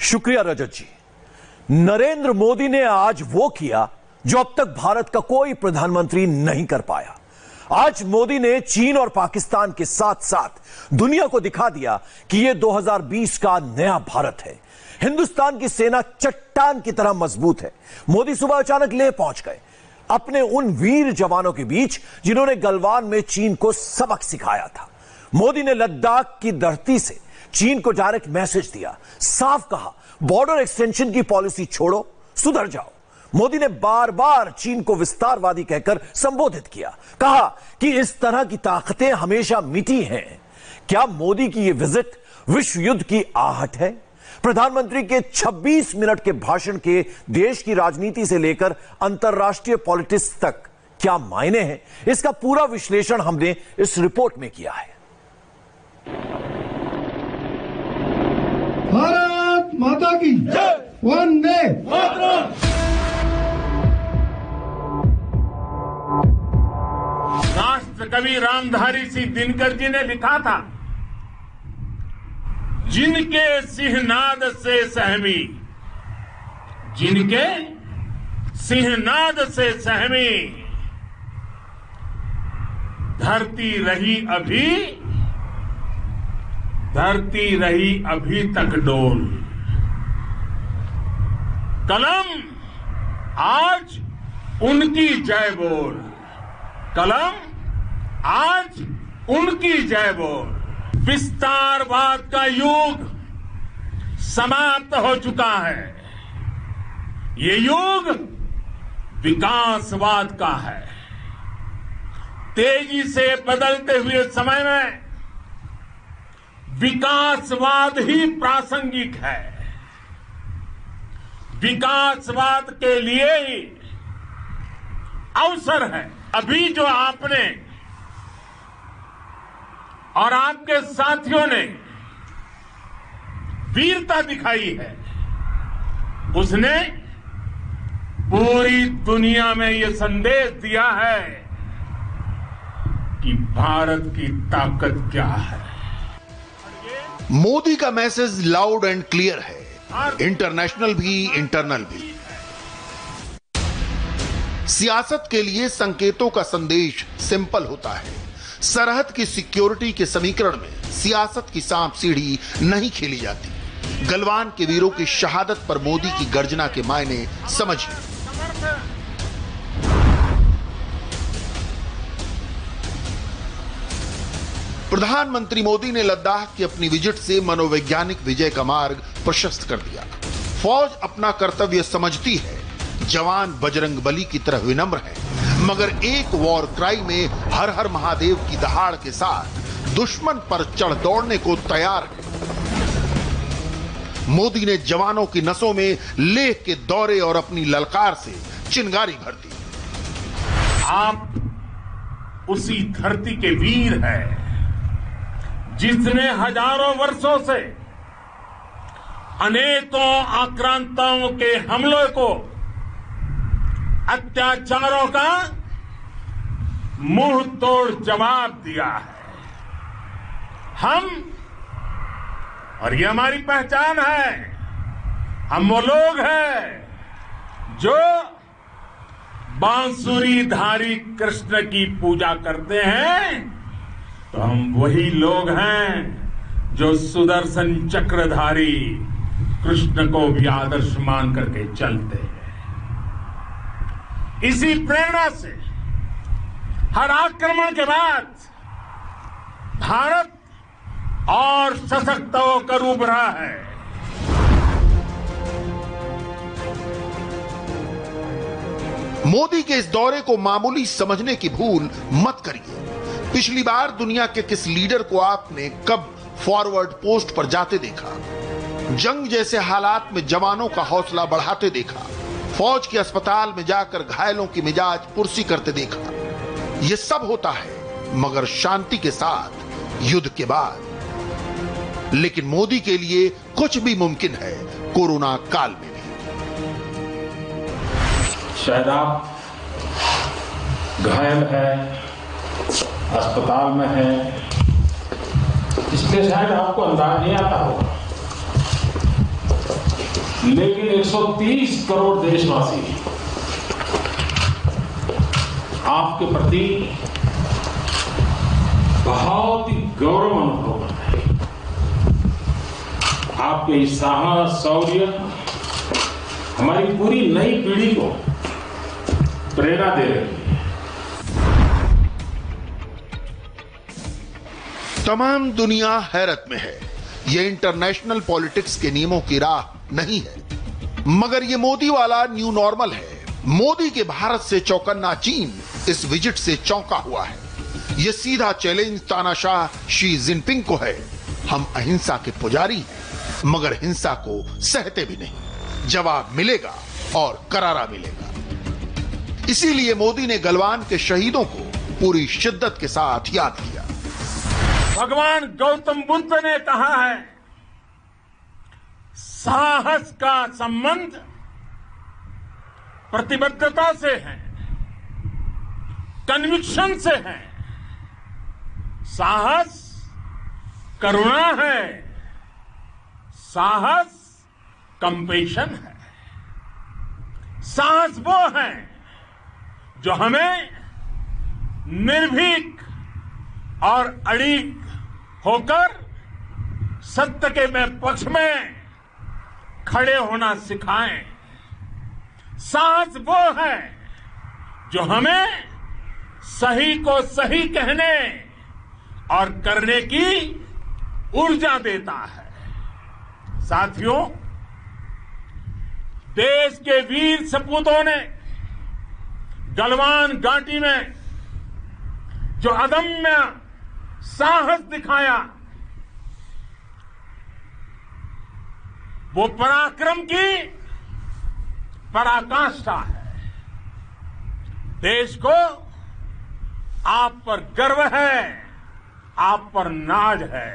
शुक्रिया रजत जी। नरेंद्र मोदी ने आज वो किया जो अब तक भारत का कोई प्रधानमंत्री नहीं कर पाया। आज मोदी ने चीन और पाकिस्तान के साथ साथ दुनिया को दिखा दिया कि यह 2020 का नया भारत है। हिंदुस्तान की सेना चट्टान की तरह मजबूत है। मोदी सुबह अचानक लेह पहुंच गए अपने उन वीर जवानों के बीच जिन्होंने गलवान में चीन को सबक सिखाया था। मोदी ने लद्दाख की धरती से चीन को डायरेक्ट मैसेज दिया, साफ कहा बॉर्डर एक्सटेंशन की पॉलिसी छोड़ो, सुधर जाओ। मोदी ने बार बार चीन को विस्तारवादी कहकर संबोधित किया, कहा कि इस तरह की ताकतें हमेशा मिटी हैं। क्या मोदी की यह विजिट विश्व युद्ध की आहट है? प्रधानमंत्री के 26 मिनट के भाषण के देश की राजनीति से लेकर अंतरराष्ट्रीय पॉलिटिक्स तक क्या मायने हैं, इसका पूरा विश्लेषण हमने इस रिपोर्ट में किया है। भारत माता की जय, वंदे मातरम। राष्ट्र कवि रामधारी सिंह दिनकर जी ने लिखा था, जिनके सिंहनाद से सहमी, जिनके सिंहनाद से सहमी, धरती रही अभी तक डोल। कलम आज उनकी जय बोल, कलम आज उनकी जय बोल। विस्तारवाद का युग समाप्त हो चुका है। ये युग विकासवाद का है। तेजी से बदलते हुए समय में विकासवाद ही प्रासंगिक है। विकासवाद के लिए ही अवसर है। अभी जो आपने और आपके साथियों ने वीरता दिखाई है, उसने पूरी दुनिया में यह संदेश दिया है कि भारत की ताकत क्या है। मोदी का मैसेज लाउड एंड क्लियर है, इंटरनेशनल भी इंटरनल भी। सियासत के लिए संकेतों का संदेश सिंपल होता है। सरहद की सिक्योरिटी के समीकरण में सियासत की सांप सीढ़ी नहीं खेली जाती। गलवान के वीरों की शहादत पर मोदी की गर्जना के मायने समझिए। प्रधानमंत्री मोदी ने लद्दाख की अपनी विजिट से मनोवैज्ञानिक विजय का मार्ग प्रशस्त कर दिया। फौज अपना कर्तव्य समझती है, जवान बजरंग बली की तरह विनम्र है, मगर एक वॉर क्राई में हर हर महादेव की दहाड़ के साथ दुश्मन पर चढ़ दौड़ने को तैयार है। मोदी ने जवानों की नसों में लेह के दौरे और अपनी ललकार से चिंगारी भर दी। आप उसी धरती के वीर हैं जिसने हजारों वर्षों से अनेकों आक्रांताओं के हमलों को, अत्याचारों का मुंह तोड़ जवाब दिया है। हम, और ये हमारी पहचान है, हम वो लोग हैं जो बांसुरीधारी कृष्ण की पूजा करते हैं, तो हम वही लोग हैं जो सुदर्शन चक्रधारी कृष्ण को भी आदर्श मान करके चलते हैं। इसी प्रेरणा से हर आक्रमण के बाद भारत और सशक्त होकर उभरा है। मोदी के इस दौरे को मामूली समझने की भूल मत करिए। पिछली बार दुनिया के किस लीडर को आपने कब फॉरवर्ड पोस्ट पर जाते देखा, जंग जैसे हालात में जवानों का हौसला बढ़ाते देखा, फौज के अस्पताल में जाकर घायलों की मिजाज पुरसी करते देखा। यह सब होता है मगर शांति के साथ, युद्ध के बाद। लेकिन मोदी के लिए कुछ भी मुमकिन है, कोरोना काल में भी। शायद आप घायल है, अस्पताल में है, इसलिए शायद आपको अंदाज नहीं आता होगा लेकिन 130 करोड़ देशवासी आपके प्रति बहुत ही गौरव अनुभव करते हैं। आपके इस साहस, शौर्य हमारी पूरी नई पीढ़ी को प्रेरणा दे रही है। तमाम दुनिया हैरत में है। ये इंटरनेशनल पॉलिटिक्स के नियमों की राह नहीं है, मगर ये मोदी वाला न्यू नॉर्मल है। मोदी के भारत से चौकन्ना चीन इस विजिट से चौंका हुआ है। ये सीधा चैलेंज तानाशाह शी जिनपिंग को है। हम अहिंसा के पुजारी हैं, मगर हिंसा को सहते भी नहीं। जवाब मिलेगा और करारा मिलेगा। इसीलिए मोदी ने गलवान के शहीदों को पूरी शिद्दत के साथ याद किया। भगवान गौतम बुद्ध ने कहा है, साहस का संबंध प्रतिबद्धता से है, कन्विक्शन से है। साहस करुणा है, साहस कंपेशन है। साहस वो है जो हमें निर्भीक और अड़िग होकर सत्य के में पक्ष में खड़े होना सिखाएं। साहस वो है जो हमें सही को सही कहने और करने की ऊर्जा देता है। साथियों, देश के वीर सपूतों ने गलवान घाटी में जो अदम्य साहस दिखाया, वो पराक्रम की पराकाष्ठा है। देश को आप पर गर्व है, आप पर नाज है।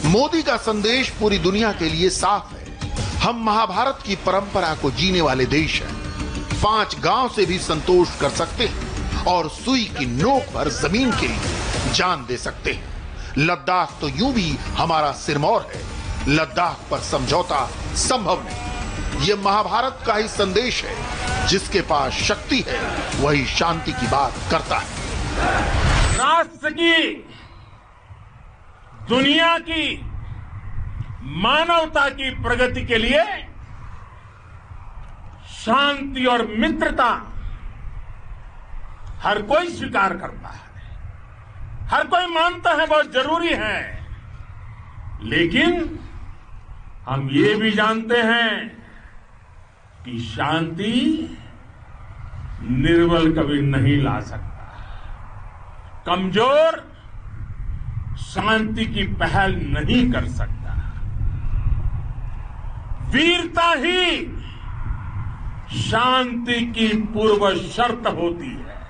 मोदी का संदेश पूरी दुनिया के लिए साफ है। हम महाभारत की परंपरा को जीने वाले देश हैं। 5 गांव से भी संतोष कर सकते हैं और सुई की नोक पर जमीन के लिए जान दे सकते हैं। लद्दाख तो यूं भी हमारा सिरमौर है। लद्दाख पर समझौता संभव नहीं। यह महाभारत का ही संदेश है। जिसके पास शक्ति है वही शांति की बात करता है। राष्ट्र की, दुनिया की, मानवता की प्रगति के लिए शांति और मित्रता हर कोई स्वीकार करता है, हर कोई मानता है बहुत जरूरी है। लेकिन हम ये भी जानते हैं कि शांति निर्बल कभी नहीं ला सकता। कमजोर शांति की पहल नहीं कर सकता। वीरता ही शांति की पूर्व शर्त होती है।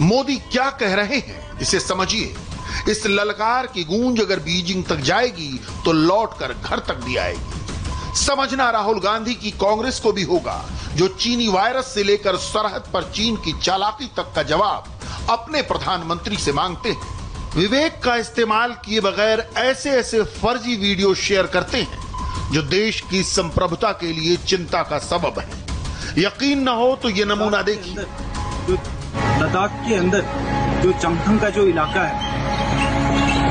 मोदी क्या कह रहे हैं इसे समझिए। इस ललकार की गूंज अगर बीजिंग तक जाएगी तो लौटकर घर तक भी आएगी। समझना राहुल गांधी की कांग्रेस को भी होगा, जो चीनी वायरस से लेकर सरहद पर चीन की चालाकी तक का जवाब अपने प्रधानमंत्री से मांगते हैं। विवेक का इस्तेमाल किए बगैर ऐसे ऐसे फर्जी वीडियो शेयर करते हैं जो देश की संप्रभुता के लिए चिंता का सबब है। यकीन न हो तो ये नमूना देखिए। लद्दाख के अंदर जो चमथंग का जो इलाका है,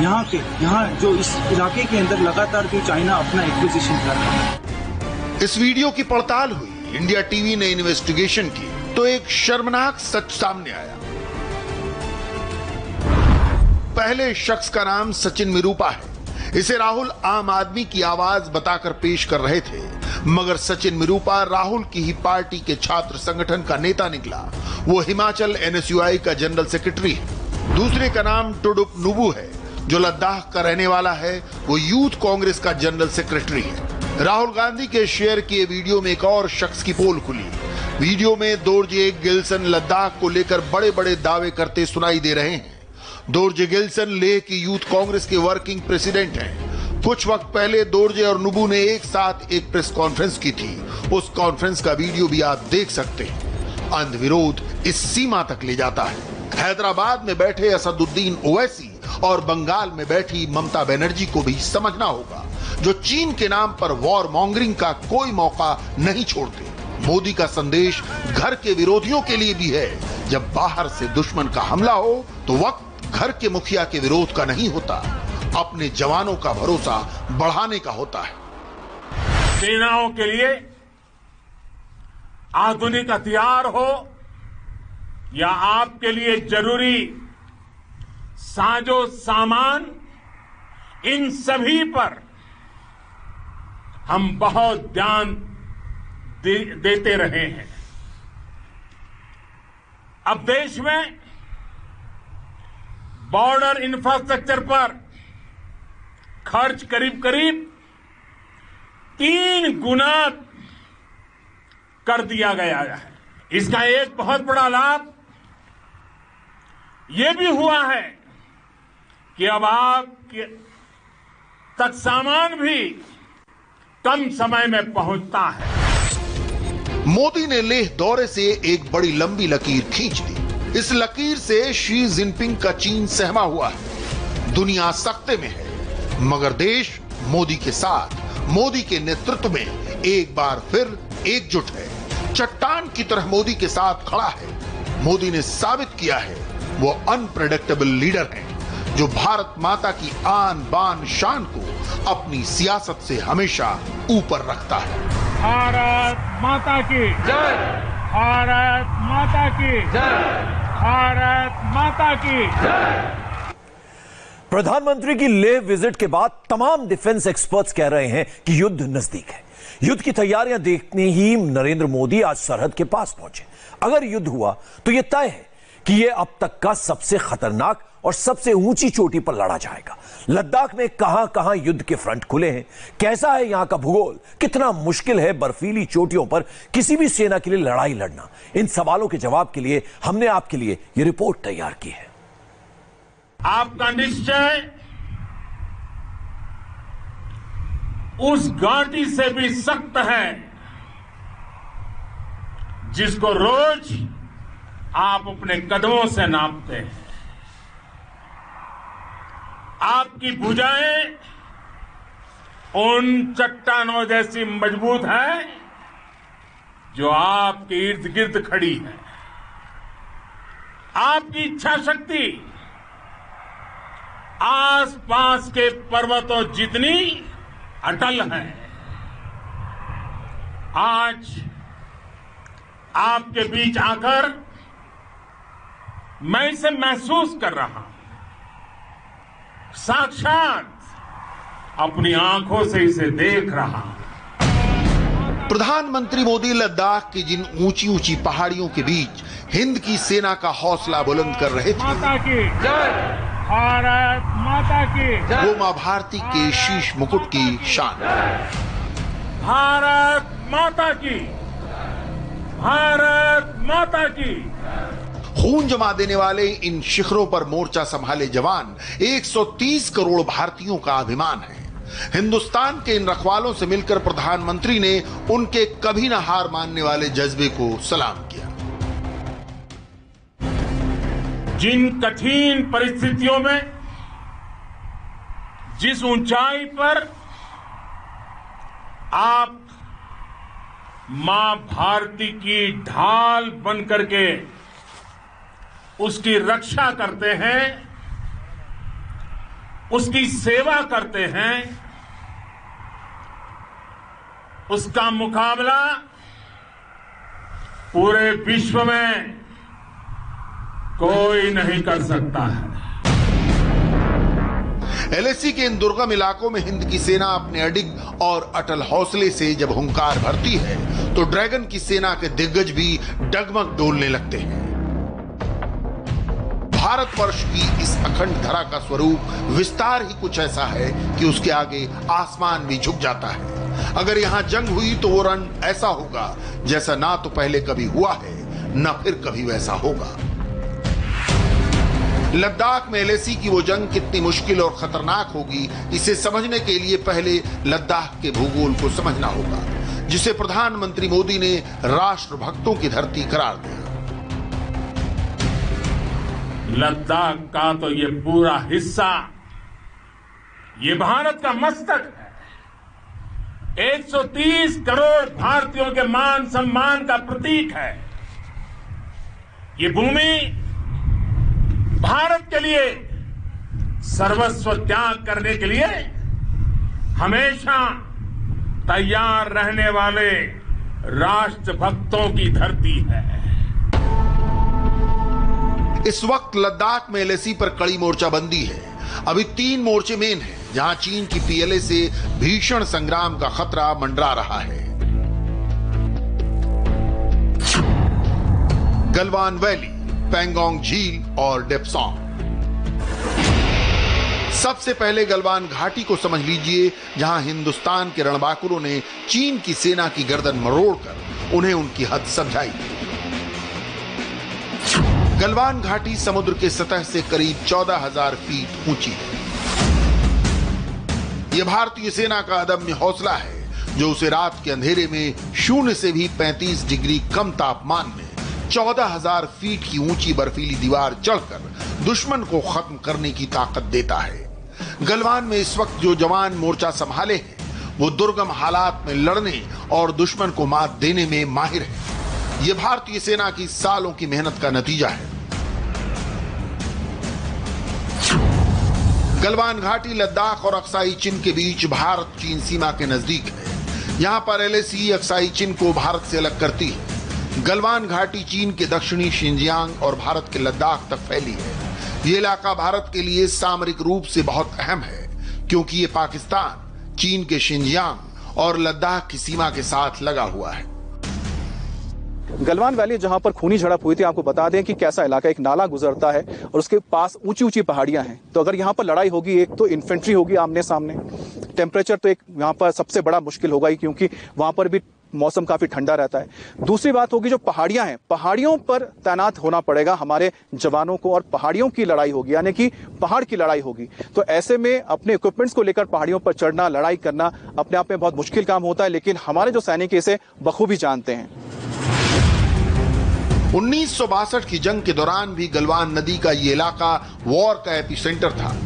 यहाँ जो इस इलाके के अंदर लगातार जो चाइना अपना एक्विजिशन कर रहा है। इस वीडियो की पड़ताल हुई। इंडिया टीवी ने इन्वेस्टिगेशन की तो एक शर्मनाक सच सामने आया। पहले शख्स का नाम सचिन मिरूपा है। इसे राहुल आम आदमी की आवाज बताकर पेश कर रहे थे, मगर सचिन मिरूपा राहुल की ही पार्टी के छात्र संगठन का नेता निकला। वो हिमाचल NSUI का जनरल सेक्रेटरी है। दूसरे का नाम टुडुप नुबू है, जो लद्दाख का रहने वाला है। वो यूथ कांग्रेस का जनरल सेक्रेटरी है। राहुल गांधी के शेयर किए वीडियो में एक और शख्स की पोल खुली। वीडियो में दोरजे गिल्सन लद्दाख को लेकर बड़े बड़े दावे करते सुनाई दे रहे हैं। दोरजे गिल्सन लेह की यूथ कांग्रेस के वर्किंग प्रेसिडेंट हैं। कुछ वक्त पहले दोरजे और नुबू ने एक साथ एक प्रेस कॉन्फ्रेंस की थी। उस कॉन्फ्रेंस का वीडियो भी आप देख सकते हैं। अंध विरोध इस सीमा तक ले जाता है। हैदराबाद में बैठे असदुद्दीन ओवैसी और बंगाल में बैठी ममता बनर्जी को भी समझना होगा, जो चीन के नाम पर वॉर मॉन्गरिंग का कोई मौका नहीं छोड़ते। मोदी का संदेश घर के विरोधियों के लिए भी है, जब बाहर से दुश्मन का हमला हो तो वक्त घर के मुखिया के विरोध का नहीं होता, अपने जवानों का भरोसा बढ़ाने का होता है। सेनाओं के लिए आधुनिक हथियार हो या आपके लिए जरूरी साजो सामान, इन सभी पर हम बहुत ध्यान देते रहे हैं। अब देश में बॉर्डर इंफ्रास्ट्रक्चर पर खर्च करीब करीब 3 गुना कर दिया गया है। इसका एक बहुत बड़ा लाभ यह भी हुआ है कि अब आप तक सामान भी कम समय में पहुंचता है। मोदी ने लेह दौरे से एक बड़ी लंबी लकीर खींच ली। इस लकीर से शी जिनपिंग का चीन सहमा हुआ है। दुनिया सख्ते में है, मगर देश मोदी के साथ, मोदी के नेतृत्व में एक बार फिर एकजुट है। चट्टान की तरह मोदी के साथ खड़ा है। मोदी ने साबित किया है वो अनप्रेडिक्टेबल लीडर हैं, जो भारत माता की आन बान शान को अपनी सियासत से हमेशा ऊपर रखता है। भारत माता की जय, भारत माता की जय, भारत माता की जय। प्रधानमंत्री की लेह विजिट के बाद तमाम डिफेंस एक्सपर्ट्स कह रहे हैं कि युद्ध नजदीक है। युद्ध की तैयारियां देखने ही नरेंद्र मोदी आज सरहद के पास पहुंचे। अगर युद्ध हुआ तो यह तय है कि यह अब तक का सबसे खतरनाक और सबसे ऊंची चोटी पर लड़ा जाएगा। लद्दाख में कहां कहां युद्ध के फ्रंट खुले हैं, कैसा है यहां का भूगोल, कितना मुश्किल है बर्फीली चोटियों पर किसी भी सेना के लिए लड़ाई लड़ना, इन सवालों के जवाब के लिए हमने आपके लिए यह रिपोर्ट तैयार की है। आपका निश्चय उस घाटी से भी सख्त है जिसको रोज आप अपने कदमों से नापते हैं। आपकी भुजाएं उन चट्टानों जैसी मजबूत है जो आपके इर्द गिर्द खड़ी है। आपकी इच्छा शक्ति आसपास के पर्वतों जितनी अटल है। आज आपके बीच आकर मैं इसे महसूस कर रहा हूं, साक्षात अपनी आंखों से इसे देख रहा हूं। प्रधानमंत्री मोदी लद्दाख की जिन ऊंची ऊंची पहाड़ियों के बीच हिंद की सेना का हौसला बुलंद कर रहे थे, माता की जय, भारत माता की जय, वो मां भारती के शीश मुकुट की शान। भारत माता की, भारत माता की। खून जमा देने वाले इन शिखरों पर मोर्चा संभाले जवान 130 करोड़ भारतीयों का अभिमान है। हिंदुस्तान के इन रखवालों से मिलकर प्रधानमंत्री ने उनके कभी न हार मानने वाले जज्बे को सलाम किया। जिन कठिन परिस्थितियों में, जिस ऊंचाई पर आप मां भारती की ढाल बन करके उसकी रक्षा करते हैं, उसकी सेवा करते हैं, उसका मुकाबला पूरे विश्व में कोई नहीं कर सकता है। एलएसी के इन दुर्गम इलाकों में हिंद की सेना अपने अडिग और अटल हौसले से जब हुंकार भरती है तो ड्रैगन की सेना के दिग्गज भी डगमग डोलने लगते हैं। भारतवर्ष की इस अखंड धरा का स्वरूप विस्तार ही कुछ ऐसा है कि उसके आगे आसमान भी झुक जाता है। अगर यहां जंग हुई तो वो रण ऐसा होगा जैसा ना तो पहले कभी हुआ है, ना फिर कभी वैसा होगा। लद्दाख में एलएसी की वो जंग कितनी मुश्किल और खतरनाक होगी, इसे समझने के लिए पहले लद्दाख के भूगोल को समझना होगा, जिसे प्रधानमंत्री मोदी ने राष्ट्रभक्तों की धरती करार दिया। लद्दाख का तो ये पूरा हिस्सा ये भारत का मस्तक है। 130 करोड़ भारतीयों के मान सम्मान का प्रतीक है। ये भूमि भारत के लिए सर्वस्व त्याग करने के लिए हमेशा तैयार रहने वाले राष्ट्रभक्तों की धरती है। इस वक्त लद्दाख में एलएसी पर कड़ी मोर्चाबंदी है। अभी 3 मोर्चे मेन हैं, जहां चीन की पीएलए से भीषण संग्राम का खतरा मंडरा रहा है। गलवान वैली, पैंगोंग झील और डेप्सांग। सबसे पहले गलवान घाटी को समझ लीजिए, जहां हिंदुस्तान के रणबांकुरों ने चीन की सेना की गर्दन मरोड़कर उन्हें उनकी हद समझाई। गलवान घाटी समुद्र के सतह से करीब 14,000 फीट ऊंची है। यह भारतीय सेना का अदम्य हौसला है, जो उसे रात के अंधेरे में 0 से भी 35 डिग्री कम तापमान में 14,000 फीट की ऊंची बर्फीली दीवार चढ़कर दुश्मन को खत्म करने की ताकत देता है। गलवान में इस वक्त जो जवान मोर्चा संभाले हैं, वो दुर्गम हालात में लड़ने और दुश्मन को मात देने में माहिर है। यह भारतीय सेना की सालों की मेहनत का नतीजा है। गलवान घाटी लद्दाख और अक्साई चिन के बीच भारत चीन सीमा के नजदीक है। यहां पर एलएसी अक्साई चिन को भारत से अलग करती है। गलवान घाटी चीन के दक्षिणी शिनजियांग और भारत के लद्दाख तक फैली है। यह इलाका भारत के लिए सामरिक रूप से बहुत अहम है, क्योंकि यह पाकिस्तान, चीन के शिनजियांग और लद्दाख की सीमा के साथ लगा हुआ है। गलवान वैली जहां पर खूनी झड़प हुई थी, आपको बता दें कि कैसा इलाका, एक नाला गुजरता है और उसके पास ऊंची ऊंची पहाड़ियां हैं। तो अगर यहां पर लड़ाई होगी, एक तो इन्फेंट्री होगी आमने सामने, टेम्परेचर तो एक यहां पर सबसे बड़ा मुश्किल होगा ही, क्योंकि वहां पर भी मौसम काफी ठंडा रहता है। दूसरी बात होगी जो पहाड़ियां हैं, पहाड़ियों पर तैनात होना पड़ेगा हमारे जवानों को, और पहाड़ियों की लड़ाई होगी, यानी कि पहाड़ की लड़ाई होगी। तो ऐसे में अपने इक्विपमेंट्स को लेकर पहाड़ियों पर चढ़ना, लड़ाई करना अपने आप में बहुत मुश्किल काम होता है, लेकिन हमारे जो सैनिक इसे बखूबी जानते हैं। 1962 की जंग के दौरान भी गलवान नदी का ये इलाका वॉर का एपिसेंटर था।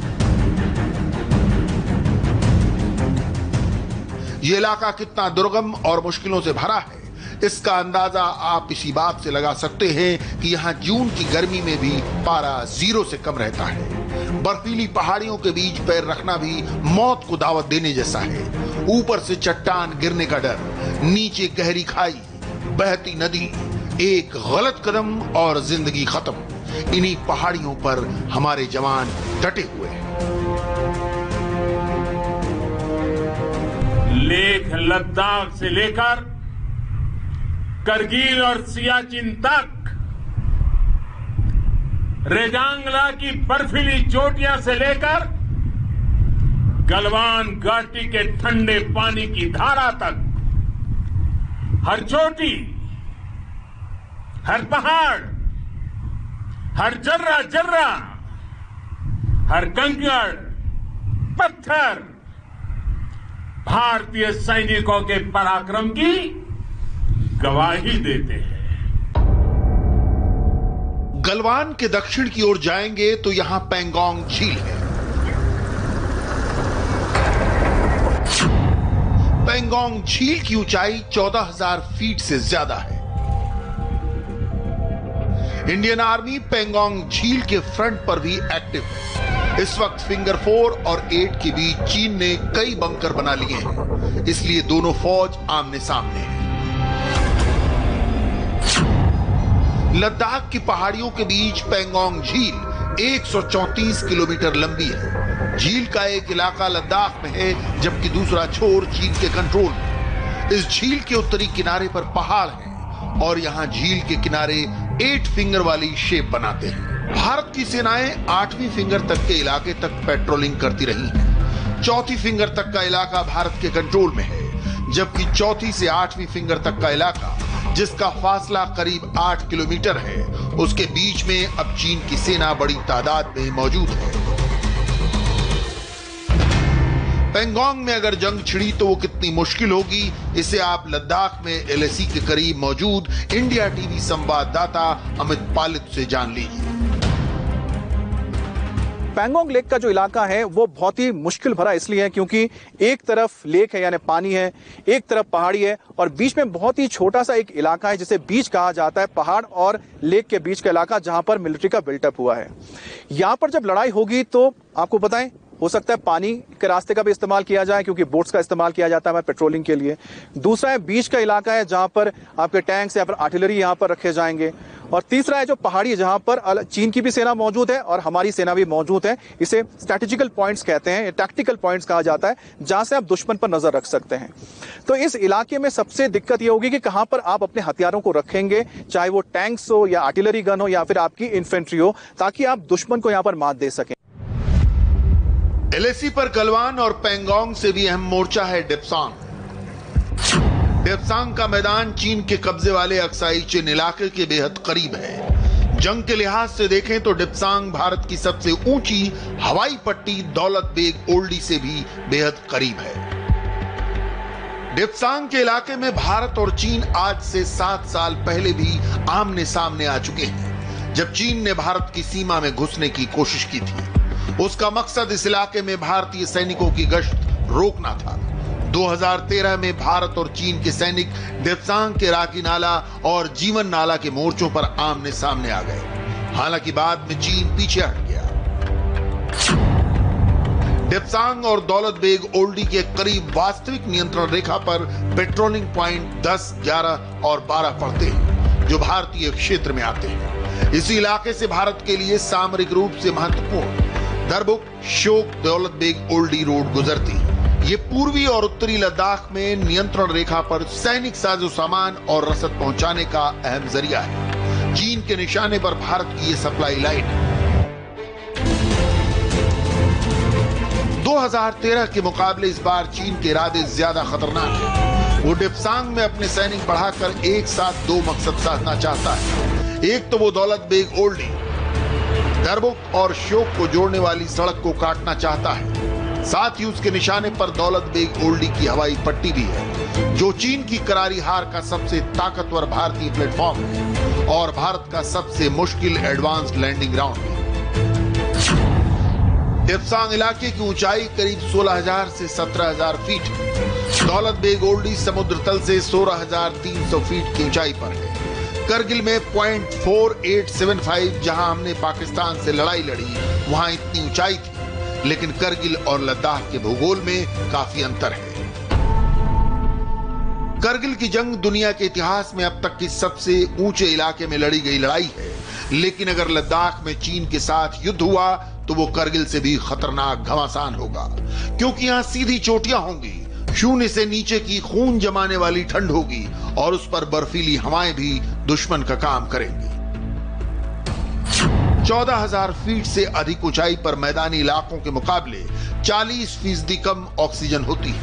ये इलाका कितना दुर्गम और मुश्किलों से भरा है, इसका अंदाजा आप इसी बात से लगा सकते हैं कि यहाँ जून की गर्मी में भी पारा 0 से कम रहता है। बर्फीली पहाड़ियों के बीच पैर रखना भी मौत को दावत देने जैसा है। ऊपर से चट्टान गिरने का डर, नीचे गहरी खाई, बहती नदी, एक गलत कदम और जिंदगी खत्म। इन्हीं पहाड़ियों पर हमारे जवान डटे हुए हैं। लेह लद्दाख से लेकर करगिल और सियाचिन तक, रेजांगला की बर्फीली चोटियां से लेकर गलवान घाटी के ठंडे पानी की धारा तक, हर चोटी, हर पहाड़, हर जर्रा जर्रा, हर कंकड़, पत्थर भारतीय सैनिकों के पराक्रम की गवाही देते हैं। गलवान के दक्षिण की ओर जाएंगे तो यहां पैंगोंग झील है। पैंगोंग झील की ऊंचाई 14,000 फीट से ज्यादा है। इंडियन आर्मी पैंगोंग झील के फ्रंट पर भी एक्टिव है। इस वक्त फिंगर 4 और 8 के बीच चीन ने कई बंकर बना लिए हैं, इसलिए दोनों फौज आमने सामने हैं। लद्दाख की पहाड़ियों के बीच पैंगोंग झील 134 किलोमीटर लंबी है। झील का एक इलाका लद्दाख में है, जबकि दूसरा छोर चीन के कंट्रोल में। इस झील के उत्तरी किनारे पर पहाड़ हैं और यहां झील के किनारे 8 फिंगर वाली शेप बनाते हैं। भारत की सेनाएं 8वीं फिंगर तक के इलाके तक पेट्रोलिंग करती रही हैं। 4थी फिंगर तक का इलाका भारत के कंट्रोल में है, जबकि 4थी से 8वीं फिंगर तक का इलाका, जिसका फासला करीब 8 किलोमीटर है, उसके बीच में अब चीन की सेना बड़ी तादाद में मौजूद है। पैंगोंग में अगर जंग छिड़ी तो वो कितनी मुश्किल होगी, इसे आप लद्दाख में एलएसी के करीब मौजूद इंडिया टीवी संवाददाता अमित पालित से जान लीजिए। पैंगोंग लेक का जो इलाका है वो बहुत ही मुश्किल भरा इसलिए है क्योंकि एक तरफ लेक है यानी पानी है, एक तरफ पहाड़ी है और बीच में बहुत ही छोटा सा एक इलाका है जिसे बीच कहा जाता है, पहाड़ और लेक के बीच का इलाका जहां पर मिलिट्री का बिल्टअप हुआ है। यहां पर जब लड़ाई होगी तो आपको बताएं, हो सकता है पानी के रास्ते का भी इस्तेमाल किया जाए क्योंकि बोट्स का इस्तेमाल किया जाता है पेट्रोलिंग के लिए। दूसरा है बीच का इलाका है जहां पर आपके टैंक्स या फिर आर्टिलरी यहां पर रखे जाएंगे। और तीसरा है जो पहाड़ी है जहां पर चीन की भी सेना मौजूद है और हमारी सेना भी मौजूद है। इसे स्ट्रैटेजिकल पॉइंट्स कहते हैं, टैक्टिकल पॉइंट्स कहा जाता है, जहां से आप दुश्मन पर नजर रख सकते हैं। तो इस इलाके में सबसे दिक्कत यह होगी कि कहां पर आप अपने हथियारों को रखेंगे, चाहे वो टैंक्स हो या आर्टिलरी गन हो या फिर आपकी इन्फेंट्री हो, ताकि आप दुश्मन को यहां पर मात दे सकें। एलएसी पर गलवान और पैंगोंग से भी अहम मोर्चा है डेप्सांग। डेप्सांग का मैदान चीन के कब्जे वाले अक्साई चिन इलाके के बेहद करीब है। जंग के लिहाज से देखें तो डेप्सांग भारत की सबसे ऊंची हवाई पट्टी दौलत बेग ओल्डी से भी बेहद करीब है। डेप्सांग के इलाके में भारत और चीन आज से 7 साल पहले भी आमने सामने आ चुके हैं, जब चीन ने भारत की सीमा में घुसने की कोशिश की थी। उसका मकसद इस इलाके में भारतीय सैनिकों की गश्त रोकना था। 2013 में भारत और चीन के सैनिक डेप्सांग के राकी नाला और जीवन नाला के मोर्चों पर आमने सामने आ गए। हालांकि बाद में चीन पीछे हट गया। डेप्सांग और दौलत बेग ओल्डी के करीब वास्तविक नियंत्रण रेखा पर पेट्रोलिंग पॉइंट 10, 11 और 12 पड़ते हैं, जो भारतीय क्षेत्र में आते हैं। इसी इलाके से भारत के लिए सामरिक रूप से महत्वपूर्ण दरबुक, श्योक, दौलत बेग ओल्डी रोड गुजरती है। ये पूर्वी और उत्तरी लद्दाख में नियंत्रण रेखा पर सैनिक साजो सामान और रसद पहुंचाने का अहम जरिया है। चीन के निशाने पर भारत की ये सप्लाई लाइन है। 2013 के मुकाबले इस बार चीन के इरादे ज्यादा खतरनाक हैं। वो डेप्सांग में अपने सैनिक बढ़ाकर एक साथ 2 मकसद साधना चाहता है। एक तो वो दौलत बेग ओल्डी, दरबुक और श्योक को जोड़ने वाली सड़क को काटना चाहता है। साथ ही उसके निशाने पर दौलत बेग ओल्डी की हवाई पट्टी भी है, जो चीन की करारी हार का सबसे ताकतवर भारतीय प्लेटफॉर्म है और भारत का सबसे मुश्किल एडवांस्ड लैंडिंग ग्राउंड है। डेप्सांग इलाके की ऊंचाई करीब 16,000 से 17,000 फीट है। दौलत बेग ओल्डी समुद्र तल से 16,300 फीट की ऊंचाई पर है। करगिल में 0.4875 जहां हमने पाकिस्तान से लड़ाई लड़ी, वहां इतनी ऊंचाई थी, लेकिन करगिल और लद्दाख के भूगोल में काफी अंतर है। करगिल की जंग दुनिया के इतिहास में अब तक की सबसे ऊंचे इलाके में लड़ी गई लड़ाई है, लेकिन अगर लद्दाख में चीन के साथ युद्ध हुआ तो वो करगिल से भी खतरनाक घमासान होगा, क्योंकि यहाँ सीधी चोटियां होंगी, शून्य से नीचे की खून जमाने वाली ठंड होगी और उस पर बर्फीली हवाएं भी दुश्मन का काम करेंगी। 14,000 फीट से अधिक ऊंचाई पर मैदानी इलाकों के मुकाबले 40% कम ऑक्सीजन होती है।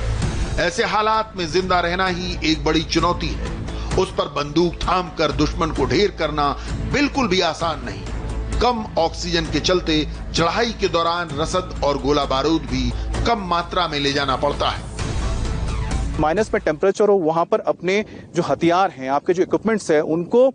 ऐसे हालात में जिंदा रहना ही एक बड़ी चुनौती है। उस पर बंदूक थाम कर दुश्मन को ढेर करना बिल्कुल भी आसान नहीं। कम ऑक्सीजन के चलते चढ़ाई के दौरान रसद और गोला बारूद भी कम मात्रा में ले जाना पड़ता है। माइनस में टेम्परेचर हो, वहां पर अपने जो हथियार हैं, आपके जो इक्विपमेंट्स हैं, उनको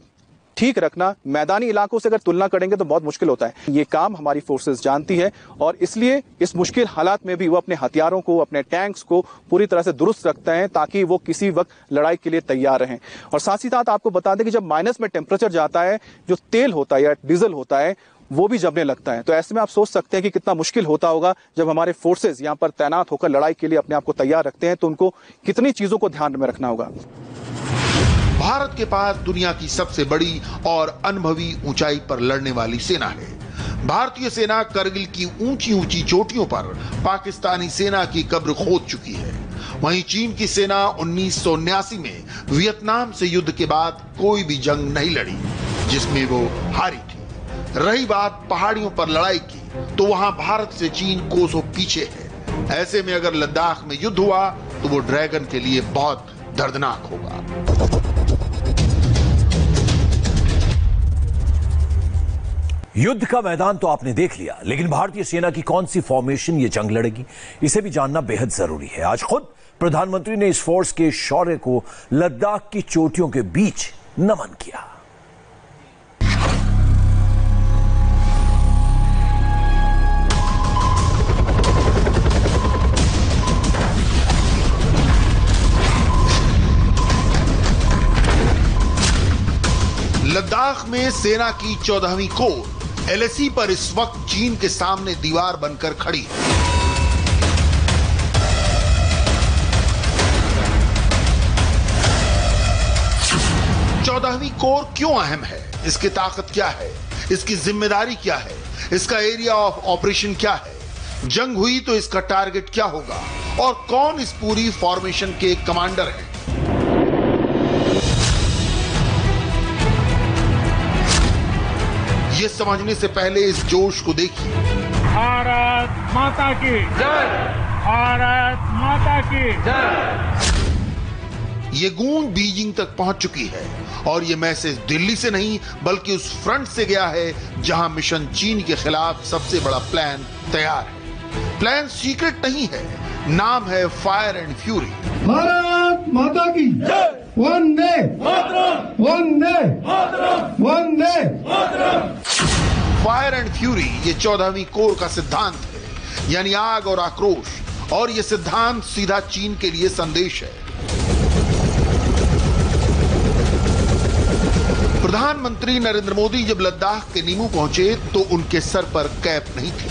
ठीक रखना मैदानी इलाकों से अगर तुलना करेंगे तो बहुत मुश्किल होता है। ये काम हमारी फोर्सेस जानती है और इसलिए इस मुश्किल हालात में भी वो अपने हथियारों को, अपने टैंक्स को पूरी तरह से दुरुस्त रखते हैं ताकि वो किसी वक्त लड़ाई के लिए तैयार रहें। और साथ ही साथ आपको बता दें कि जब माइनस में टेम्परेचर जाता है, जो तेल होता है या डीजल होता है वो भी जमने लगता है। तो ऐसे में आप सोच सकते हैं कि कितना मुश्किल होता होगा जब हमारे फोर्सेस यहाँ पर तैनात होकर लड़ाई के लिए अपने आप को तैयार रखते हैं, तो उनको कितनी चीजों को ध्यान में रखना होगा। भारत के पास दुनिया की सबसे बड़ी और अनुभवी ऊंचाई पर लड़ने वाली सेना है। भारतीय सेना करगिल की ऊंची ऊंची चोटियों पर पाकिस्तानी सेना की कब्र खोद चुकी है। वहीं चीन की सेना 1979 में वियतनाम से युद्ध के बाद कोई भी जंग नहीं लड़ी जिसमें वो हारी थी। रही बात पहाड़ियों पर लड़ाई की, तो वहां भारत से चीन कोसों पीछे है। ऐसे में अगर लद्दाख में युद्ध हुआ तो वो ड्रैगन के लिए बहुत दर्दनाक होगा। युद्ध का मैदान तो आपने देख लिया, लेकिन भारतीय सेना की कौन सी फॉर्मेशन ये जंग लड़ेगी, इसे भी जानना बेहद जरूरी है। आज खुद प्रधानमंत्री ने इस फोर्स के शौर्य को लद्दाख की चोटियों के बीच नमन किया। में सेना की 14वीं कोर एलएसी पर इस वक्त चीन के सामने दीवार बनकर खड़ी है। चौदहवीं कोर क्यों अहम है, इसकी ताकत क्या है, इसकी जिम्मेदारी क्या है, इसका एरिया ऑफ ऑपरेशन क्या है, जंग हुई तो इसका टारगेट क्या होगा और कौन इस पूरी फॉर्मेशन के कमांडर हैं। ये समझने से पहले इस जोश को देखिए। भारत माता की जय, भारत माता की जय। ये गूंज बीजिंग तक पहुंच चुकी है और ये मैसेज दिल्ली से नहीं बल्कि उस फ्रंट से गया है जहां मिशन चीन के खिलाफ सबसे बड़ा प्लान तैयार है। प्लान सीक्रेट नहीं है, नाम है फायर एंड फ्यूरी। भारत माता की जय, Vande Mataram, Vande Mataram, Vande Mataram. Fire and fury ये 14वीं कोर का सिद्धांत है, यानी आग और आक्रोश, और ये सिद्धांत सीधा चीन के लिए संदेश है। प्रधानमंत्री नरेंद्र मोदी जब लद्दाख के नीमू पहुंचे तो उनके सर पर कैप नहीं थी।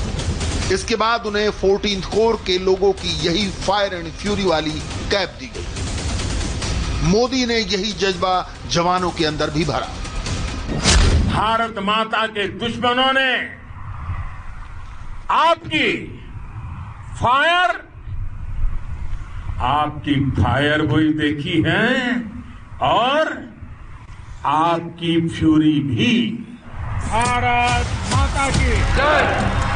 इसके बाद उन्हें 14th कोर के लोगों की यही फायर एंड फ्यूरी वाली कैप दी गई। मोदी ने यही जज्बा जवानों के अंदर भी भरा। भारत माता के दुश्मनों ने आपकी फायर हुई देखी है और आपकी फ्यूरी भी। भारत माता की जय,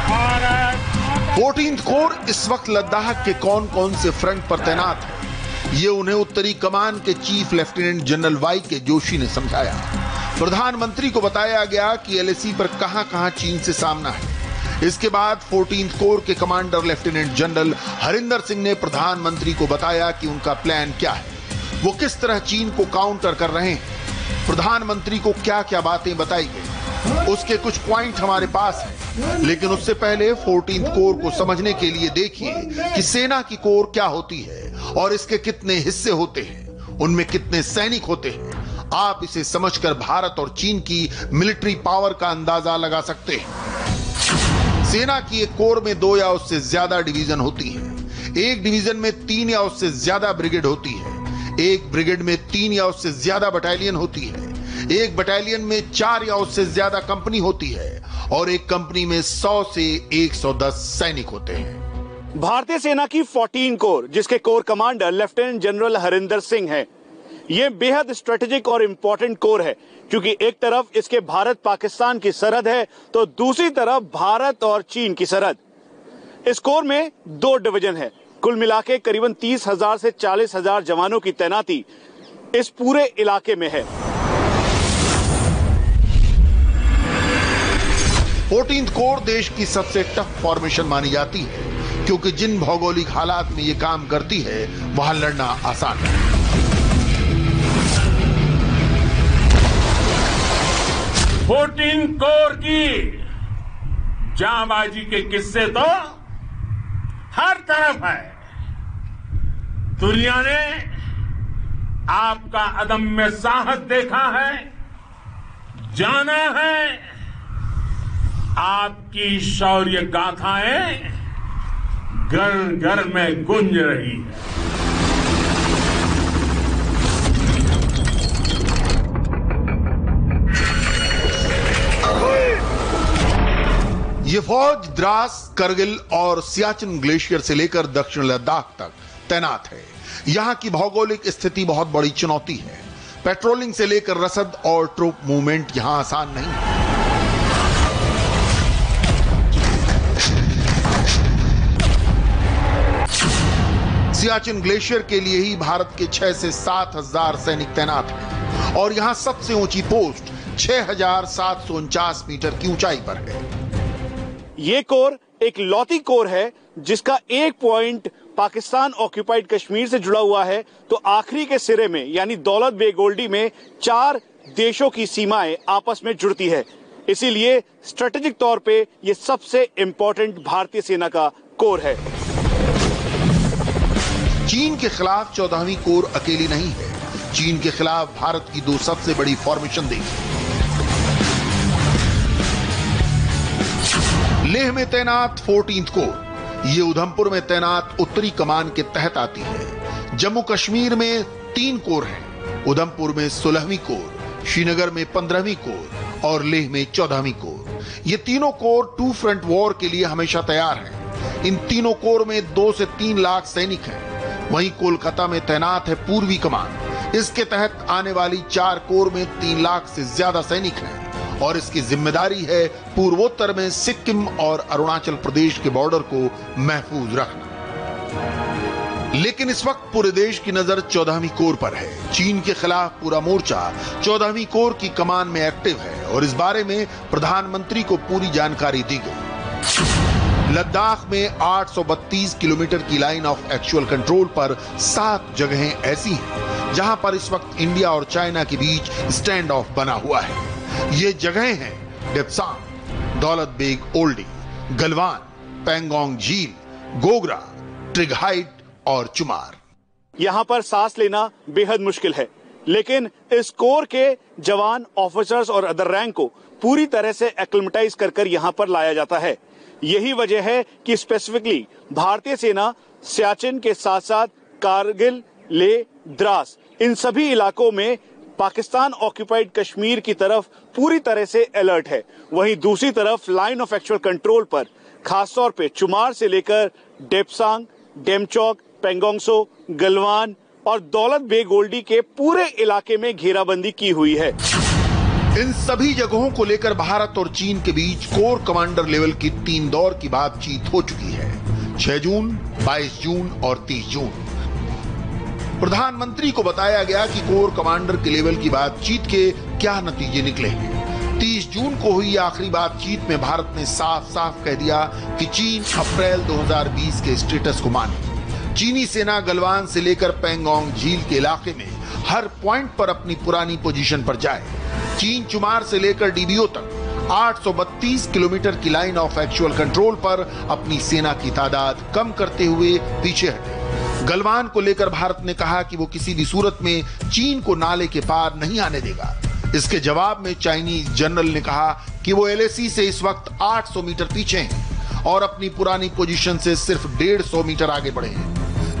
भारत माता। 14th कोर इस वक्त लद्दाख के कौन कौन से फ्रंट पर तैनात है, ये उन्हें उत्तरी कमान के चीफ लेफ्टिनेंट जनरल वाई के जोशी ने समझाया। प्रधानमंत्री को बताया गया कि एलएसी पर कहां कहां चीन से सामना है। इसके बाद 14th कोर के commander lieutenant general Harinder Singh ने प्रधानमंत्री को बताया कि उनका प्लान क्या है, वो किस तरह चीन को काउंटर कर रहे हैं। प्रधानमंत्री को क्या क्या बातें बताई गई, उसके कुछ पॉइंट हमारे पास हैं, लेकिन उससे पहले 14th कोर को समझने के लिए देखिए कि सेना की कोर क्या होती है और इसके कितने हिस्से होते हैं, उनमें कितने सैनिक होते हैं। आप इसे समझकर भारत और चीन की मिलिट्री पावर का अंदाजा लगा सकते हैं। सेना की एक कोर में 2 या उससे ज्यादा डिवीजन होती हैं। एक डिवीजन में 3 या उससे ज्यादा ब्रिगेड होती है। एक ब्रिगेड में 3 या उससे ज्यादा बटालियन होती है। एक बटालियन में 4 या उससे ज्यादा कंपनी होती है और एक कंपनी में 100 से 110 सैनिक होते हैं। भारतीय सेना की 14 कोर, जिसके core commander lieutenant general Harinder Singh हैं, ये बेहद स्ट्रेटेजिक और इंपॉर्टेंट कोर है, क्योंकि एक तरफ इसके भारत पाकिस्तान की सरहद है तो दूसरी तरफ भारत और चीन की सरहद। इस कोर में 2 डिवीजन है। कुल मिलाके करीबन 30,000 से 40,000 जवानों की तैनाती इस पूरे इलाके में है। 14th कोर देश की सबसे टफ फॉर्मेशन मानी जाती है, क्योंकि जिन भौगोलिक हालात में ये काम करती है वहां लड़ना आसान है। फोर्टीन कोर की जांबाजी के किस्से तो हर तरफ है। दुनिया ने आपका अदम्य साहस देखा है, जाना है। आपकी शौर्य गाथाएं घर घर में गूंज रही है। ये फौज द्रास, करगिल और सियाचिन ग्लेशियर से लेकर दक्षिण लद्दाख तक तैनात है। यहां की भौगोलिक स्थिति बहुत बड़ी चुनौती है। पेट्रोलिंग से लेकर रसद और ट्रूप मूवमेंट यहां आसान नहीं है। सियाचिन ग्लेशियर के लिए ही भारत के 6 से 7,000 सैनिक तैनात हैं और यहां सबसे ऊंची पोस्ट 6,749 मीटर की ऊंचाई पर है। ये कोर एक लौती कोर है जिसका एक पॉइंट पाकिस्तान ऑक्यूपाइड कश्मीर से जुड़ा हुआ है, तो आखिरी के सिरे में यानी दौलत बेग ओल्डी में 4 देशों की सीमाएं आपस में जुड़ती है। इसीलिए स्ट्रेटेजिक तौर पे ये सबसे इंपॉर्टेंट भारतीय सेना का कोर है। चीन के खिलाफ 14वीं कोर अकेली नहीं है। चीन के खिलाफ भारत की 2 सबसे बड़ी फॉर्मेशन देखिए। लेह में तैनात 14th कोर, ये उधमपुर में तैनात उत्तरी कमान के तहत आती है। जम्मू कश्मीर में 3 कोर हैं, उधमपुर में 16वीं कोर, श्रीनगर में 15वीं कोर और लेह में 14वीं कोर। ये तीनों कोर 2 फ्रंट वॉर के लिए हमेशा तैयार हैं। इन तीनों कोर में 2 से 3 लाख सैनिक हैं। वहीं कोलकाता में तैनात है पूर्वी कमान, इसके तहत आने वाली 4 कोर में 3 लाख से ज्यादा सैनिक हैं और इसकी जिम्मेदारी है पूर्वोत्तर में सिक्किम और अरुणाचल प्रदेश के बॉर्डर को महफूज रखना। लेकिन इस वक्त पूरे देश की नजर 14वीं कोर पर है। चीन के खिलाफ पूरा मोर्चा 14वीं कोर की कमान में एक्टिव है और इस बारे में प्रधानमंत्री को पूरी जानकारी दी गई। लद्दाख में 832 किलोमीटर की लाइन ऑफ एक्चुअल कंट्रोल पर 7 जगहें ऐसी हैं जहां पर इस वक्त इंडिया और चाइना के बीच स्टैंड ऑफ बना हुआ है। ये जगहें हैं डेप्सांग, दौलत बेग ओल्डी, गलवान, पैंगोंग झील, गोगरा, ट्रिग हाइट और चुमार। यहाँ पर सांस लेना बेहद मुश्किल है, लेकिन इस कोर के जवान, ऑफिसर्स और अदर रैंक को पूरी तरह से एक्लिमेटाइज कर यहाँ पर लाया जाता है। यही वजह है कि स्पेसिफिकली भारतीय सेना सियाचिन के साथ साथ कारगिल, लेह, द्रास, इन सभी इलाकों में पाकिस्तान ऑक्यूपाइड कश्मीर की तरफ पूरी तरह से अलर्ट है। वहीं दूसरी तरफ लाइन ऑफ एक्चुअल कंट्रोल पर खासतौर पे चुमार से लेकर डेप्सांग, डेमचौक, पेंगोंगसो, गलवान और दौलत बेग ओल्डी के पूरे इलाके में घेराबंदी की हुई है। इन सभी जगहों को लेकर भारत और चीन के बीच कोर कमांडर लेवल की 3 दौर की बातचीत हो चुकी है, 6 जून, 22 जून और 30 जून। प्रधानमंत्री को बताया गया कि कोर कमांडर के लेवल की बातचीत के क्या नतीजे निकले हैं। 30 जून को हुई आखिरी बातचीत में भारत ने साफ साफ कह दिया कि चीन अप्रैल 2020 के स्टेटस को माने। चीनी सेना गलवान से लेकर पैंगोंग झील के इलाके में हर पॉइंट पर अपनी पुरानी पोजीशन पर जाए। चीन चुमार से लेकर डीबीओ तक 832 किलोमीटर की लाइन ऑफ एक्चुअल कंट्रोल पर अपनी सेना की तादाद कम करते हुए पीछे हटे। गलवान को लेकर भारत ने कहा कि वो किसी भी सूरत में चीन को नाले के पार नहीं आने देगा। इसके जवाब में चाइनीज जनरल ने कहा कि वो एलएसी से इस वक्त 800 मीटर पीछे हैं और अपनी पुरानी पोजीशन से सिर्फ 150 मीटर आगे बढ़े हैं।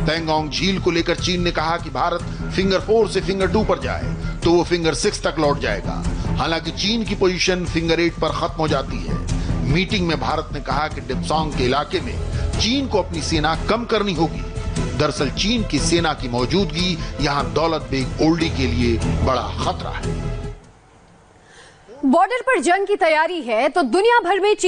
पैंगोंग झील को लेकर चीन ने कहा कि भारत फिंगर 4 से फिंगर 2 पर जाए तो वो फिंगर 6 तक लौट जाएगा। हालांकि चीन की पोजीशन फिंगर 8 पर खत्म हो जाती है। मीटिंग में भारत ने कहा कि डेप्सांग के इलाके में चीन को अपनी सेना कम करनी होगी। दरअसल चीन की सेना की मौजूदगी यहां दौलत बेग ओल्डी के लिए बड़ा खतरा है। बॉर्डर पर जंग की तैयारी है तो दुनिया भर में